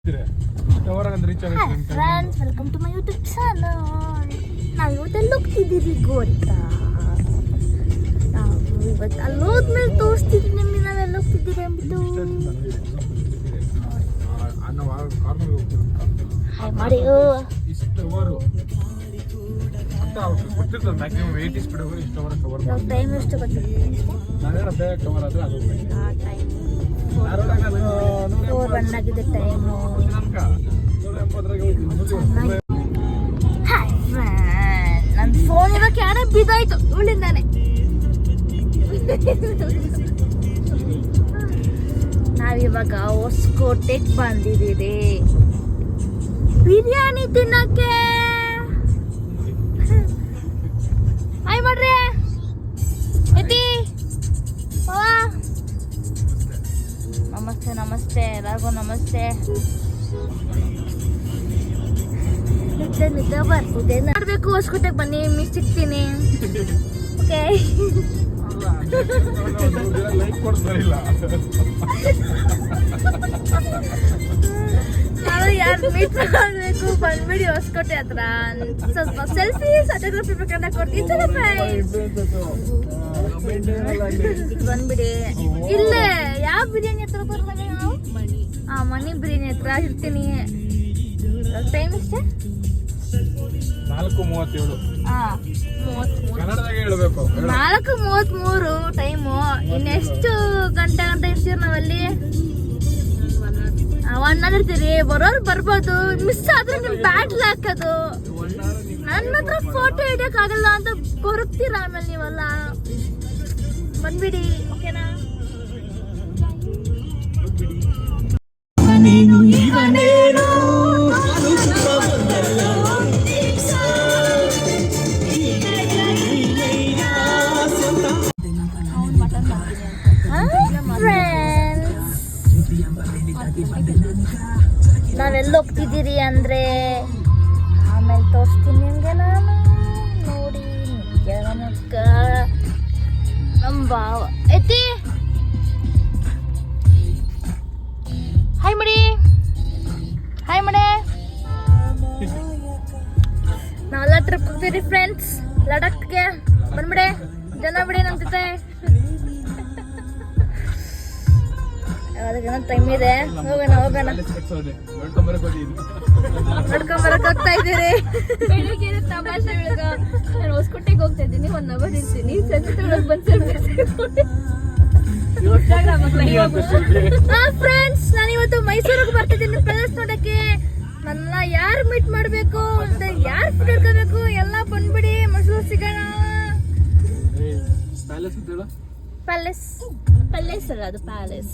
Friends, welcome to my YouTube channel. ನಾವು ಇವತ್ತೆಲ್ಲ ಹೋಗ್ತಿದ್ದೀರಿ ಗೊತ್ತಾ? ನಾವು ಇವತ್ತು ಅಲ್ಲಿ ಹೋದ್ಮೇಲೆ ತೋರಿಸ್ತಿದ್ವಿ ನಿಮಗೆ ನಾವೆಲ್ಲ ಹೋಗ್ತಿದ್ದೀವಿ ಅಂದ್ಬಿಟ್ಟು. ಮಾಡಿ ಟೈಮ್ ಎಷ್ಟು ಗೊತ್ತಿಲ್ಲ. 4:01 ಆಗಿದೆ ಟೈಮು. ನನ್ನ ಫೋನ್ ಇರೋ ಕ್ಯಾರೆ ಬಿದ್ದಾಯ್ತು ಇವಳಿಂದಾನೆ. ನಾವಿವಾಗ ಹೊಸಕೋಟೆಗೆ ಬಂದಿದ್ದೀರಿ ಬಿರಿಯಾನಿ ತಿನ್ನಕ್ಕೆ. ಹಾಯ್ ಮಾಡ್ರಿ ಎತ್ತಿ. ನಮಸ್ತೆ ನಮಸ್ತೆ ಎಲ್ಲರಿಗೂ ನಮಸ್ತೆ. ನಿದ್ದೆ ಬರ್ತಿದೆ. ನೋಡ್ಬೇಕು ಹೊಸಕೋಟೆಗೆ ಬನ್ನಿ, ಮಿಸ್ ಸಿಗ್ತೀನಿ. ಓಕೆ, ನಾವು ಯಾರು ಮೀಟ್ ಮಾಡಬೇಕು ಬಂದ್ಬಿಡಿ ಹೊಸಕೋಟೆ ಹತ್ರ. ಸ್ವಲ್ಪ ಸೆಲ್ಫಿ ಫೋಟೋಗ್ರಫಿ ಬೇಕಾದ್ರೆ ಕೊಡ್ತೀನಿ. ಬಂದ್ಬಿಡಿ. ಇಲ್ಲೇ ಯಾವ ಬಿರಿಯಾನಿ ಹತ್ರ ಬರ್ತಾರೆ ನಾವು? ಮನಿ ಬಿರಿಯಾನಿ ಹತ್ರ ಇರ್ತೀನಿ. ಟೈಮ್ ಎಷ್ಟೇ? 4:37. 4:33 ಟೈಮು. ಇನ್ನೆಷ್ಟು ಗಂಟೆ ಇರ್ತೀವಿ ನಾವಲ್ಲಿ? 1 ಅವರ್ ಇರ್ತೀರಿ. ಬರೋರು ಬರ್ಬೋದು, ಮಿಸ್ ಆದ್ರೆ ನಿಮ್ ಬ್ಯಾಡ್ ಹಾಕೋದು. ನನ್ನ ಹತ್ರ ಫೋಟೋ ಹಿಡಿಯಕ್ ಆಗಲ್ಲ ಅಂತ ಬರುತ್ತೀರ ಆಮೇಲೆ ನೀವೆಲ್ಲ. ಬಂದ್ಬಿಡಿ, ಓಕೆನಾ? ನಾವೆಲ್ಲ ಹೋಗ್ತಿದ್ದೀರಿ ಅಂದ್ರೆ ಆಮೇಲೆ ತೋರಿಸ್ತೀನಿ ನಿಮ್ಗೆ. ನಾನು ನೋಡಿ ನಮ್ಮ ಭಾವ ಎತ್ತಿ. ಹಾಯ್ ಮಾಡಿ, ಹಾಯ್ ಮಾಡಿ. ನಾವೆಲ್ಲ ಟ್ರಿಪ್ ಹೋಗ್ತೀರಿ ಫ್ರೆಂಡ್ಸ್, ಲಡಾಖ್ಗೆ. ಬಂದ್ಬಿಡಿ, ಜನ ಬಿಡಿ ನಮ್ಮ ಜೊತೆ. ಅದಕ್ಕೆ ಟೈಮ್ ಇದೆ, ಹೋಗೋಣ. ನಡ್ಕೊಂಬರಕ್ ಹೋಗ್ತಾ ಇದ್ದೀರಿ. ಬೆಳಿಗ್ಗೆ ತಮಾಷೆ ಬೆಳಗ ನಾನು ಹೊಸಕೋಟೆಗೆ ಹೋಗ್ತಾ ಇದ್ದೀನಿ. 1 ಅವರ್ ಇರ್ತೀನಿ. ಫ್ರೆಂಡ್ಸ್, ನಾನು ಇವತ್ತು ಮೈಸೂರಿಗೆ ಬರ್ತಿದ್ದೀನಿ ಪ್ಯಾಲೇಸ್ ನೋಡಕ್ಕೆ. ನನ್ನ ಯಾರು ಮೀಟ್ ಮಾಡಬೇಕು ಅಂತ, ಯಾರು ಫೋಟೋ ಹಿಡ್ಕೋಬೇಕು ಎಲ್ಲ ಬಂದ್ಬಿಡಿ. ಮೈಸೂರು ಸಿಗೋಣ. ಪ್ಯಾಲೇಸ್ ಪ್ಯಾಲೇಸ್ ಅಲ್ಲ, ಅದು ಪ್ಯಾಲೇಸ್.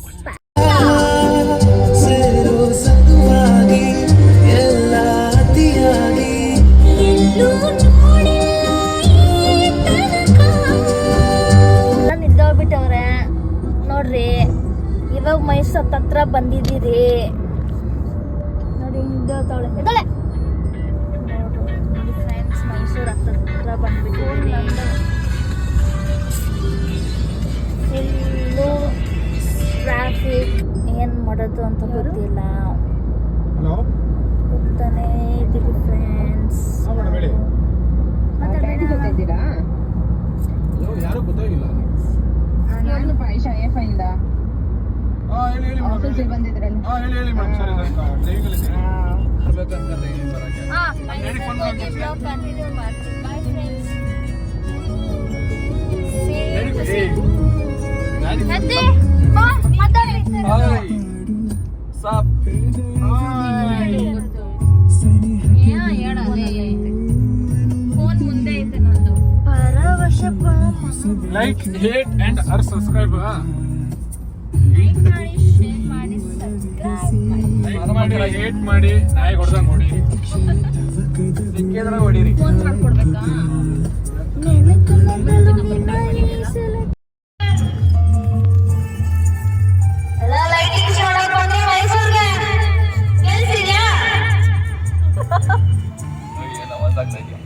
ನಿದ್ದೋಗ್ಬಿಟ್ಟವ್ರೆ ನೋಡ್ರಿ. ಇವಾಗ ಮೈಸೂರು ಹತ್ರ ಬಂದಿದ್ದೀರಿ ನೋಡಿ. ನಿದ್ದೋತಾವಳೆ ನೋಡಿ ಫ್ರೆಂಡ್ಸ್, ಮೈಸೂರು ಹತ್ರ ಬಂದ್ಬಿಟ್ಟಿದ್ದೀರಿ. ಎಲ್ಲೂ ಟ್ರಾಫಿಕ್ ಏನ್ ಮಾಡೋದು ಅಂತ ಗೊತ್ತಿಲ್ಲ. ಹೋಗ್ತಾನೆ ಇದ್ದೀವಿ friends. Like, hate and subscribe. Like ಮಾಡಿ, hate ಮಾಡಿ, ನಾಯಿ ಹೊಡೆದಂಗೆ ಹೊಡಿ. ಸಿಕ್ಕಿದ್ರೆ ಹೊಡೀರಿ. ಫೋನ್ ಮಾಡ್ಕೊಡ್ಬೇಕಾ? ಎಲ್ಲ ಲೈಟಿಂಗ್ಸ್ ನೋಡಕ್ ಬಂದ್ರಿ ಮೈಸೂರಿಗೆ. ಕೆಲ್ಸಿದ್ಯಾ? ಏನೋ ಒಂದಾಗ್ತಾ ಇದೆಯಾ?